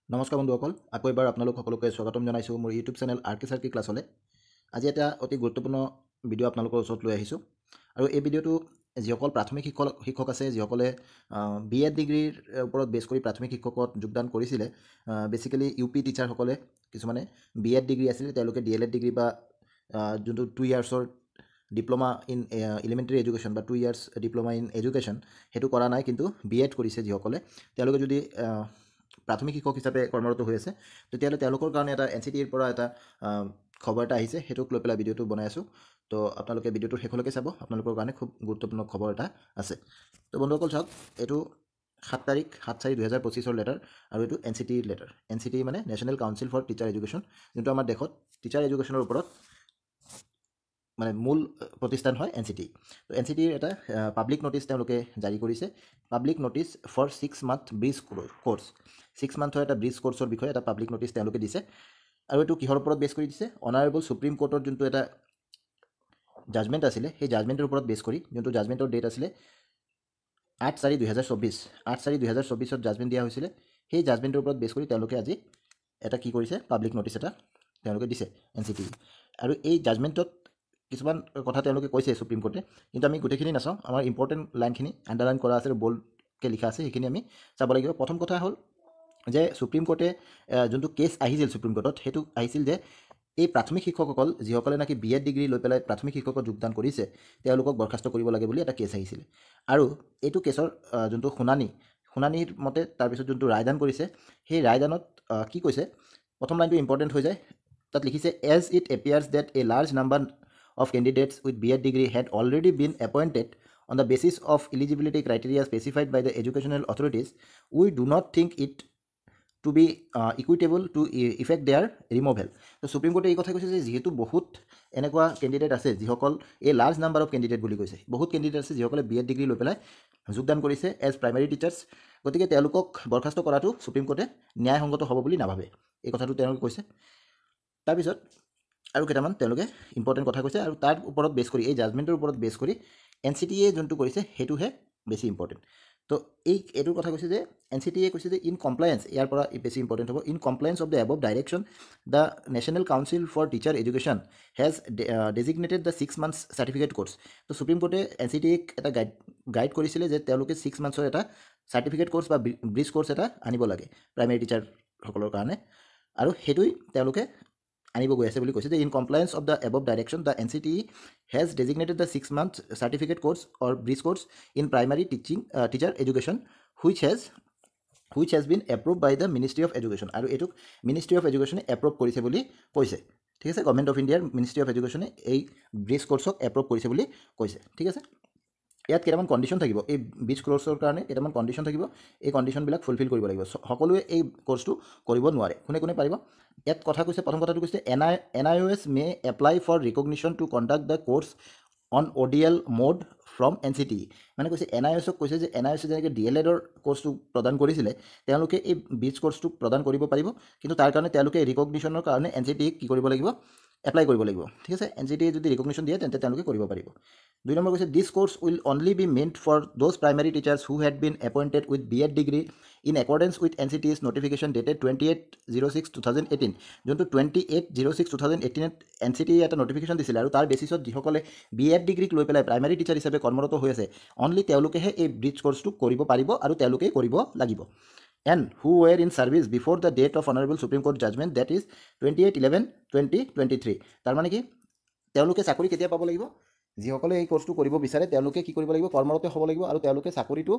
নমস্কাৰ বন্ধুসকল, আকৌ এবাৰ আপোনালোক সকলোকে স্বাগতম জনাইছোঁ মোৰ ইউটিউব চেনেল আৰ কে চাৰ্কি ক্লাছলৈ। আজি এটা অতি গুৰুত্বপূৰ্ণ ভিডিঅ' আপোনালোকৰ ওচৰত লৈ আহিছোঁ। আৰু এই ভিডিঅ'টো যিসকল প্ৰাথমিক শিক্ষক আছে, যিসকলে BEd ডিগ্ৰীৰ ওপৰত বেছ কৰি প্ৰাথমিক শিক্ষকত যোগদান কৰিছিলে, বেচিকেলি UP টিচাৰসকলে, কিছুমানে BEd ডিগ্ৰী আছিলে, তেওঁলোকে DLEd ডিগ্ৰী বা যোনটো 2 ইয়াৰ্ছৰ ডিপ্ল'মা ইন এলিমেণ্টেৰী এডুকেশ্যন বা 2 ইয়াৰ্ছ ডিপ্ল'মা ইন এডুকেশ্যন, সেইটো কৰা নাই, কিন্তু BEd কৰিছে যিসকলে, তেওঁলোকে যদি প্ৰাথমিক শিক্ষক হিচাপে কৰ্মৰত হৈ আছে, তেতিয়াহ'লে তেওঁলোকৰ কাৰণে এটা NCTৰ পৰা এটা খবৰ এটা আহিছে, সেইটোক লৈ পেলাই ভিডিঅ'টো বনাই আছোঁ। তো আপোনালোকে ভিডিঅ'টো শেষলৈকে চাব, আপোনালোকৰ কাৰণে খুব গুৰুত্বপূৰ্ণ খবৰ এটা আছে। তো বন্ধুসকল চাওক, এইটো 7 তাৰিখ 7/4/2025 লেটাৰ, আৰু এইটো NCTৰ লেটাৰ। NCT মানে national council for teacher education, যোনটো আমাৰ দেশত টিচাৰ এডুকেশ্যনৰ ওপৰত মানে মূল প্ৰতিষ্ঠান হয় NCT। তো NCTৰ এটা পাব্লিক নটিচ তেওঁলোকে জাৰি কৰিছে, public notice for 6 month bridge course. 6 মান্থৰ এটা ব্ৰিজ কোৰ্ছৰ বিষয়ে এটা পাব্লিক নটিচ তেওঁলোকে দিছে। আৰু এইটো কিহৰ ওপৰত বেছ কৰি দিছে? অনাৰেবল সুপ্ৰিম কোৰ্টৰ যোনটো এটা জাজমেণ্ট আছিলে, সেই জাজমেণ্টৰ ওপৰত বেছ কৰি, যোনটো জাজমেণ্টৰ ডেট আছিলে 8/4/2024, 8/4/2024 জাজমেণ্ট দিয়া হৈছিলে। সেই জাজমেণ্টৰ ওপৰত বেছ কৰি তেওঁলোকে আজি এটা কি কৰিছে, পাব্লিক নটিচ এটা তেওঁলোকে দিছে NCT। আৰু এই জাজমেণ্টত কিছুমান কথা তেওঁলোকে কৈছে সুপ্ৰিম কোৰ্টে, কিন্তু আমি গোটেইখিনি নাচাওঁ, আমাৰ ইম্পৰ্টেণ্ট লাইনখিনি আণ্ডাৰলাইন কৰা আছে আৰু বল্ডকৈ লিখা আছে, সেইখিনি আমি চাব লাগিব। প্ৰথম কথা হ'ল যে সুপ্ৰিম কোৰ্টে যোনটো কেছ আহিছিল সুপ্ৰিম কোৰ্টত, সেইটো আহিছিল যে এই প্ৰাথমিক শিক্ষকসকল যিসকলে নাকি BEd ডিগ্ৰী লৈ পেলাই প্ৰাথমিক শিক্ষকত যোগদান কৰিছে, তেওঁলোকক বৰখাস্ত কৰিব লাগে বুলি এটা কেছ আহিছিল। আৰু এইটো কেছৰ যোনটো শুনানিৰ মতে তাৰপিছত যোনটো ৰায়দান কৰিছে, সেই ৰায়দানত কি কৈছে, প্ৰথম লাইনটো ইম্পৰ্টেণ্ট হৈ যায়। তাত লিখিছে, as it appears that a large number of candidates with BEd degree had already been appointed on the basis of eligibility criteria specified by the educational authorities, we do not think it to be equitable to effect their removal. তো supreme কোৰ্টে এই কথা কৈছে যে যিহেতু বহুত এনেকুৱা candidate আছে, যিসকল এই লাৰ্জ নাম্বাৰ অফ কেণ্ডিডেট বুলি কৈছে, বহুত কেণ্ডিডেট আছে যিসকলে BEd ডিগ্ৰী লৈ পেলাই যোগদান কৰিছে এজ প্ৰাইমেৰী টিচাৰ্ছ, গতিকে তেওঁলোকক বৰখাস্ত কৰাটো সুপ্ৰিম কোৰ্টে ন্যায়সংগত হ'ব বুলি নাভাবে, এই কথাটো তেওঁলোকে কৈছে। তাৰপিছত আৰু কেইটামান তেওঁলোকে ইম্পৰ্টেণ্ট কথা কৈছে, আৰু তাৰ ওপৰত বেছ কৰি, এই জাজমেণ্টৰ ওপৰত বেছ কৰি NCTয়ে যোনটো কৰিছে সেইটোহে বেছি ইম্পৰ্টেণ্ট। তো এইটোৰ কথা কৈছে যে NCTয়ে কৈছে যে ইন কমপ্লায়েন্স, ইয়াৰ পৰা বেছি ইম্পৰ্টেণ্ট হ'ব, in compliance of the above direction the national council for teacher education has designated the 6 months certificate course. তো সুপ্ৰিম কোৰ্টে NCTক এটা গাইড কৰিছিলে যে তেওঁলোকে 6 monthsৰ এটা চাৰ্টিফিকেট কোৰ্ছ বা ব্ৰিজ কোৰ্ছ এটা আনিব লাগে প্ৰাইমেৰী টিচাৰসকলৰ কাৰণে, আৰু সেইটোৱেই তেওঁলোকে আনিব গৈ আছে বুলি কৈছে যে in compliance of the above direction the NCTE has designated the 6 months certificate course or bridge course in primary teacher education which has been approve by the ministry of education. আৰু এইটোক মিনিষ্ট্ৰী অফ এডুকেশ্যনে এপ্ৰুভ কৰিছে বুলি কৈছে, ঠিক আছে। Government of ইণ্ডিয়াৰ ministry of এডুকেশ্যনে এই bridge কোৰ্ছক approve কৰিছে বুলি কৈছে, ঠিক আছে। ইয়াত কেইটামান কণ্ডিশ্যন থাকিব, এই ব্ৰিজ কোৰ্ছৰ কাৰণে কেইটামান কণ্ডিশ্যন থাকিব, এই কণ্ডিশ্যনবিলাক ফুলফিল কৰিব লাগিব। সকলোৱে এই কোৰ্ছটো কৰিব নোৱাৰে, কোনে কোনে পাৰিব। ইয়াত কথা কৈছে, প্ৰথম কথাটো কৈছে NIOS may apply for recognition to conduct the course on ODL mode from NCTE। মানে কৈছে NIOSক কৈছে যে NIOS যেনেকৈ DLEডৰ কোৰ্ছটো প্ৰদান কৰিছিলে, তেওঁলোকে এই ব্ৰিজ কোৰ্ছটো প্ৰদান কৰিব পাৰিব, কিন্তু তাৰ কাৰণে তেওঁলোকে ৰিকগনিশ্যনৰ কাৰণে NCTEক কি কৰিব লাগিব, এপ্লাই কৰিব লাগিব, ঠিক আছে। NCTE যদি ৰিকগনিশ্যন দিয়ে তেন্তে তেওঁলোকে কৰিব পাৰিব। 2 নম্বৰ কৈছে this course will only be meant for those primary teachers who had been appointed with BEd degree in accordance with NCTE's notification dated 28/06/2018। যোনটো 28/06/2018 NCTE এটা নটিফিকেশ্যন দিছিলে, আৰু তাৰ বেচিছত যিসকলে BEd ডিগ্ৰীক লৈ পেলাই প্ৰাইমেৰী টিচাৰ হিচাপে কৰ্মৰত হৈ আছে, অনলি তেওঁলোকেহে এই ব্ৰিজ কোৰ্ছটো কৰিব পাৰিব আৰু তেওঁলোকেই কৰিব লাগিব। and who were in service before the date of Honorable Supreme Court judgment, that is 28/11/2023। তাৰ মানে কি, তেওঁলোকে চাকৰি কেতিয়া পাব লাগিব, যিসকলে এই কোৰ্ছটো কৰিব বিচাৰে তেওঁলোকে কি কৰিব লাগিব, কৰ্মৰত হ'ব লাগিব, আৰু তেওঁলোকে চাকৰিটো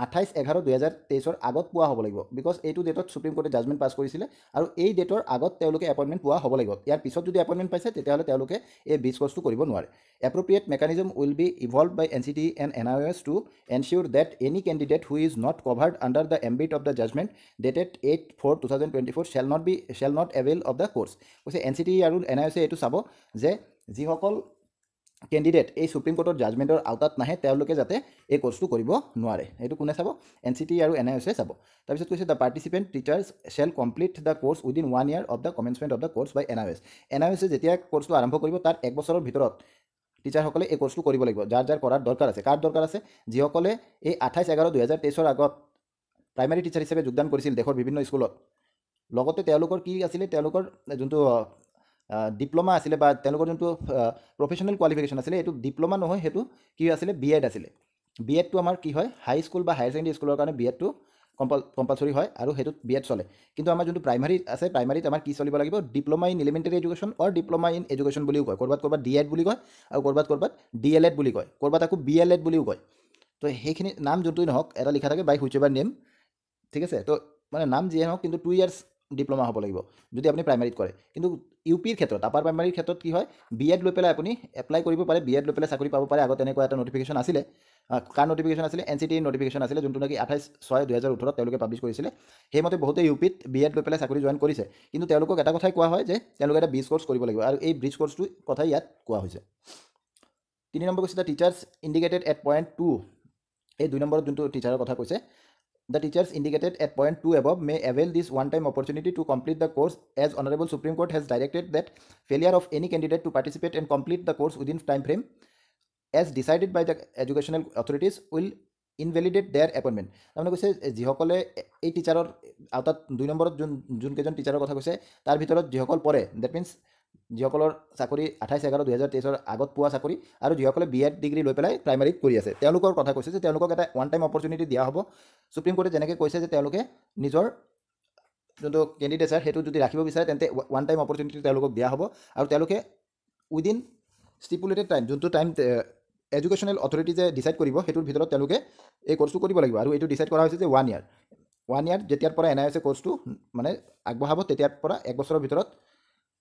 28/11/2023 আগত পোৱা হ'ব লাগিব, বিকজ এইটো ডেটত সুপ্ৰিম কোৰ্টে জাজমেণ্ট পাছ কৰিছিলে, আৰু এই ডেটৰ আগত তেওঁলোকে এপইণ্টমেণ্ট পোৱা হ'ব লাগিব। ইয়াৰ পিছত যদি এপইণ্টমেণ্ট পাইছে তেতিয়াহ'লে তেওঁলোকে এই ব্ৰিজ কোৰ্ছটো কৰিব নোৱাৰে। Appropriate mechanism will be evolved by NCTE and NIOS to ensure that any candidate who is not covered under the ambit of the judgment dated 8/4/2024 shall not avail of the course। কৈছে NCTE আৰু NIOS এইটো চাব যে যিসকল candidate এই supreme কোৰ্টৰ জাজমেণ্টৰ আওতাত নাহে তেওঁলোকে যাতে এই কোৰ্ছটো কৰিব নোৱাৰে, এইটো কোনে চাব, NCTE আৰু NIOSে চাব। তাৰপিছত কৈছে the participant teachers shall complete the course within 1 year of the commencement of the course by NIOSে যেতিয়া কোৰ্ছটো আৰম্ভ কৰিব তাৰ 1 বছৰৰ ভিতৰত টিচাৰসকলে এই কোৰ্ছটো কৰিব লাগিব, যাৰ যাৰ কৰাৰ দৰকাৰ আছে। কাৰ দৰকাৰ আছে, যিসকলে এই 28/11/2023 আগত প্ৰাইমেৰী টিচাৰ হিচাপে যোগদান কৰিছিল দেশৰ বিভিন্ন স্কুলত, লগতে তেওঁলোকৰ কি আছিলে তেওঁলোকৰ যোনটো ডিপ্ল'মা আছিলে বা তেওঁলোকৰ যোনটো প্ৰফেশ্যনেল কোৱালিফিকেশ্যন আছিলে এইটো ডিপ্ল'মা নহয়, সেইটো কি আছিলে বি এড আছিলে। বি এডটো আমাৰ কি হয় হাই স্কুল বা হায়াৰ ছেকেণ্ডেৰী স্কুলৰ কাৰণে বি এডটো কম্পালচৰি হয় আৰু সেইটোত বি এড চলে। কিন্তু আমাৰ যোনটো প্ৰাইমাৰী আছে প্ৰাইমাৰীত আমাৰ কি চলিব লাগিব diploma in elementary education or diploma in education বুলিও কয়, ক'ৰবাত ডি এড বুলি কয় আৰু ক'ৰবাত ডি এল এড বুলি কয়, ক'ৰবাত আকৌ বি এল এড বুলিও কয়। তো সেইখিনি নাম যোনটোৱে নহওক এটা লিখা থাকে বাই হুইচ এভাৰ নেম, ঠিক আছে। তো মানে নাম যিয়ে নহওক কিন্তু 2 ইয়াৰ্ছ ডিপ্ল'মা হ'ব লাগিব যদি আপুনি প্ৰাইমাৰীত কৰে। কিন্তু ইউ পিৰ ক্ষেত্ৰত আপাৰ প্ৰাইমাৰীৰ ক্ষেত্ৰত কি হয় বি এড লৈ পেলাই আপুনি এপ্লাই কৰিব পাৰে, বি এড লৈ পেলাই চাকৰি পাব পাৰে। আগত তেনেকুৱা এটা নটিফিকেশ্যন আছিলে, কাৰ নটিফিকেশ্যন আছিলে NCTৰ নটিফিকেশ্যন আছিলে, যোনটো নেকি 28/6/2018 তেওঁলোকে পাব্লিছ কৰিছিলে। সেইমতে বহুতে ইউ পিত বি এড লৈ পেলাই চাকৰি জইন কৰিছে, কিন্তু তেওঁলোকক এটা কথাই কোৱা হয় যে তেওঁলোকে এটা ব্ৰিজ কৰ্চ কৰিব লাগিব, আৰু এই ব্ৰিজ কৰ্চটো কথাই ইয়াত কোৱা হৈছে। 3 নম্বৰ কৈছে the teachers indicated at point 2, এই 2 নম্বৰত যোনটো টিচাৰৰ কথা কৈছে, the teachers indicated at point 2 above may avail this one-time opportunity to complete the course, as Honorable Supreme Court has directed that failure of any candidate to participate and complete the course within time frame as decided by the educational authorities will invalidate their appointment। তাৰমানে কৈছে যিসকলে এই টিচাৰৰ আওতাত 2 নম্বৰত যোনকেইজন টিচাৰৰ কথা কৈছে তাৰ ভিতৰত যিসকল পৰে, ডেট মিনছ যিসকলৰ চাকৰি 28/11/2023 আগত পোৱা চাকৰি আৰু যিসকলে বি এড ডিগ্ৰী লৈ পেলাই প্ৰাইমাৰীত কৰি আছে তেওঁলোকৰ কথা কৈছে যে তেওঁলোকক এটা ওৱান টাইম অপৰচুনিটি দিয়া হ'ব। সুপ্ৰিম কোৰ্টে যেনেকৈ কৈছে যে তেওঁলোকে নিজৰ যোনটো কেণ্ডিডেচাৰ সেইটো যদি ৰাখিব বিচাৰে তেন্তে ওৱান টাইম অপৰচুনিটি তেওঁলোকক দিয়া হ'ব, আৰু তেওঁলোকে উইদিন ষ্টিপুলেটেড টাইম, যোনটো টাইম এডুকেশ্যনেল অথৰিটিজে ডিচাইড কৰিব সেইটোৰ ভিতৰত তেওঁলোকে এই কোৰ্চটো কৰিব লাগিব। আৰু এইটো ডিচাইড কৰা হৈছে যে 1 ইয়াৰ যেতিয়াৰ পৰা NIOS কোৰ্চটো মানে আগবঢ়াব তেতিয়াৰ পৰা 1 বছৰৰ ভিতৰত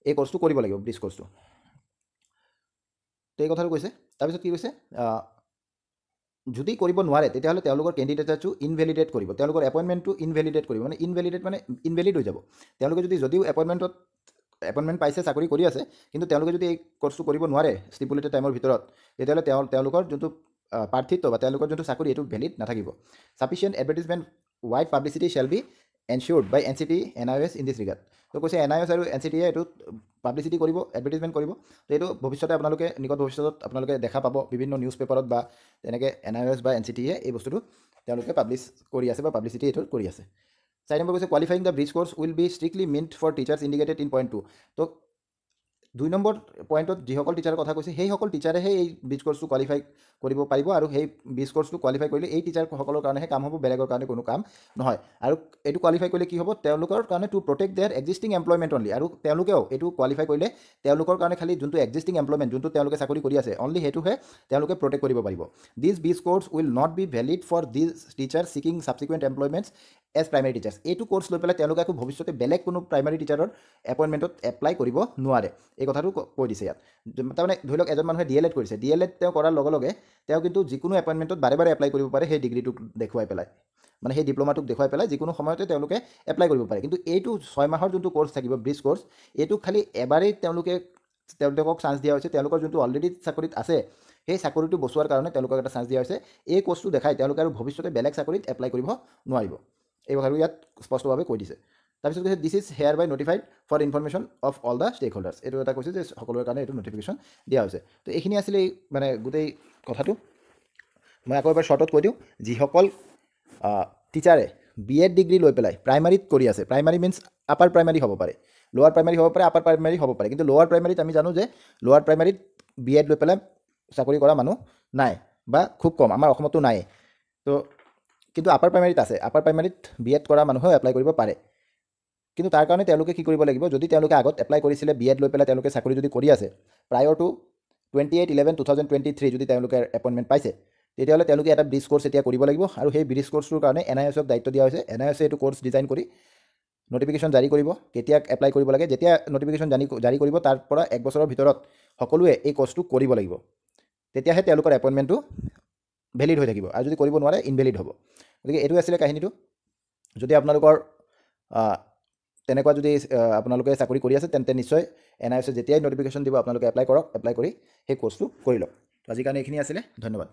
এই কোৰ্চটো কৰিব লাগিব, ব্ৰিজ কোৰ্চটো। তো এই কথাটো কৈছে। তাৰপিছত কি কৈছে, যদি কৰিব নোৱাৰে তেতিয়াহ'লে তেওঁলোকৰ কেণ্ডিডেটটো ইনভেলিডেট কৰিব, তেওঁলোকৰ এপইণ্টমেণ্টটো ইনভেলিডেট কৰিব। মানে ইনভেলিডেট মানে ইনভেলিড হৈ যাব। তেওঁলোকে যদিও এপইণ্টমেণ্ট পাইছে, চাকৰি কৰি আছে, কিন্তু তেওঁলোকে যদি এই কোৰ্চটো কৰিব নোৱাৰে ষ্টিপুলেটেড টাইমৰ ভিতৰত, তেতিয়াহ'লে তেওঁলোকৰ যোনটো প্ৰাৰ্থিত্ব বা তেওঁলোকৰ যোনটো চাকৰি এইটো ভেলিড নাথাকিব। Sufficient advertisement wide publicity shall be ensured by NCT NIOS in this regard. তো কৈছে NIOS আৰু NCTয়ে এইটো পাব্লিচিটি কৰিব, এডভাৰটাইজমেণ্ট কৰিব। তো এইটো ভৱিষ্যতে আপোনালোকে নিকট ভৱিষ্যতত আপোনালোকে দেখা পাব বিভিন্ন নিউজ পেপাৰত বা তেনেকৈ NIOS বা NCTয়ে এই বস্তুটো তেওঁলোকে পাব্লিছ কৰি আছে বা পাব্লিচিটি এইটো কৰি আছে। 4 নম্বৰ কৈছে qualifying the bridge course will be strictly meant for teachers indicated in point 2। তো 2 নম্বৰ পইণ্টত যিসকল টিচাৰৰ কথা কৈছে সেইসকল টিচাৰেহে এই ব্ৰিজ কোৰ্চটো কোৱালিফাই কৰিব পাৰিব, আৰু সেই ব্ৰিজ কোৰ্চটো কোৱালিফাই কৰিলে এই টিচাৰসকলৰ কাৰণেহে কাম হ'ব, বেলেগৰ কাৰণে কোনো কাম নহয়। আৰু এইটো কোৱালিফাই কৰিলে কি হ'ব, তেওঁলোকৰ কাৰণে to protect their existing employment only. আৰু তেওঁলোকেও এইটো কোৱালিফাই কৰিলে তেওঁলোকৰ কাৰণে খালি যোনটো এক্সিষ্টিং এমপ্লয়মেণ্ট, যোনটো তেওঁলোকে চাকৰি কৰি আছে অনলি সেইটোহে তেওঁলোকে প্ৰটেক্ট কৰিব পাৰিব। This bridge course will not be valid for this teachers seeking subsequent employments as primary teachers. এইটো কোৰ্চ লৈ পেলাই তেওঁলোকে আকৌ ভৱিষ্যতে বেলেগ কোনো প্ৰাইমাৰী টিচাৰৰ এপইণ্টমেণ্টত এপ্লাই কৰিব নোৱাৰে, এই কথাটো কৈ দিছে ইয়াত। তাৰমানে ধৰি লওক এজন মানুহে DLED কৰিছে, DLED তেওঁ কৰাৰ লগে লগে তেওঁ কিন্তু যিকোনো এপইণ্টমেণ্টত বাৰে বাৰে এপ্লাই কৰিব পাৰে সেই ডিগ্ৰীটোক দেখুৱাই পেলাই, মানে সেই ডিপ্ল'মাটোক দেখুৱাই পেলাই যিকোনো সময়তে তেওঁলোকে এপ্লাই কৰিব পাৰে। কিন্তু এইটো 6 মাহৰ যোনটো কোৰ্চ থাকিব ব্ৰিজ কোৰ্চ, এইটো খালি এবাৰেই তেওঁলোকক চান্স দিয়া হৈছে। তেওঁলোকৰ যোনটো অলৰেডি চাকৰিত আছে সেই চাকৰিটো বচোৱাৰ কাৰণে তেওঁলোকক এটা চান্স দিয়া হৈছে। এই কোৰ্চটো দেখাই তেওঁলোকে আৰু ভৱিষ্যতে বেলেগ চাকৰিত এপ্লাই কৰিব নোৱাৰিব, এই কথাটো ইয়াত স্পষ্টভাৱে কৈ দিছে। তাৰপিছত কৈছে this is hereby notified for information of all the stakeholders. এইটো এটা কৈছে যে সকলোৰে কাৰণে এইটো নটিফিকেশ্যন দিয়া হৈছে। তো এইখিনি আছিলে এই মানে গোটেই কথাটো। মই আকৌ এবাৰ শ্বৰ্টত কৈ দিওঁ, যিসকল টিচাৰে BEd ডিগ্ৰী লৈ পেলাই প্ৰাইমাৰীত কৰি আছে, প্ৰাইমাৰী মিনছ আপাৰ প্ৰাইমাৰী হ'ব পাৰে, লোৱাৰ প্ৰাইমাৰী হ'ব পাৰে, আপাৰ প্ৰাইমাৰী হ'ব পাৰে, কিন্তু লোৱাৰ প্ৰাইমাৰীত আমি জানো যে লোৱাৰ প্ৰাইমাৰীত BEd লৈ পেলাই চাকৰি কৰা মানুহ নাই বা খুব কম, আমাৰ অসমতো নাই। তো কিন্তু আপাৰ প্ৰাইমাৰীত আছে, আপাৰ প্ৰাইমাৰীত BEd কৰা মানুহেও এপ্লাই কৰিব পাৰে। কিন্তু তাৰ কাৰণে তেওঁলোকে কি কৰিব লাগিব, যদি তেওঁলোকে আগত এপ্লাই কৰিছিলে BEd লৈ পেলাই তেওঁলোকে চাকৰি যদি কৰি আছে প্ৰায়ৰ টু 28/11/2023 যদি তেওঁলোকে এপইণ্টমেণ্ট পাইছে, তেতিয়াহ'লে তেওঁলোকে এটা ব্ৰিজ কোৰ্চ এতিয়া কৰিব লাগিব। আৰু সেই ব্ৰিজ কোৰ্চটোৰ কাৰণে NIOSক দায়িত্ব দিয়া হৈছে। NIOSে এইটো কোৰ্চ ডিজাইন কৰি নটিফিকেশ্যন জাৰি কৰিব, কেতিয়া এপ্লাই কৰিব লাগে। যেতিয়া নটিফিকেশ্যন জাৰি কৰিব তাৰ পৰা 1 বছৰৰ ভিতৰত সকলোৱে এই কোৰ্চটো কৰিব লাগিব, তেতিয়াহে তেওঁলোকৰ এপইণ্টমেণ্টটো ভেলিড হৈ থাকিব, আৰু যদি কৰিব নোৱাৰে ইনভেলিড হ'ব। গতিকে এইটো আছিলে কাহিনীটো। যদি আপোনালোকৰ তেনেকুৱা যদি আপোনালোকে চাকৰি কৰি আছে তেন্তে নিশ্চয় NIOSে যেতিয়াই নটিফিকেশ্যন দিব আপোনালোকে এপ্লাই কৰক, এপ্লাই কৰি সেই কোৰ্চটো কৰি লওক। তো আজিৰ কাৰণে এইখিনি আছিলে, ধন্যবাদ।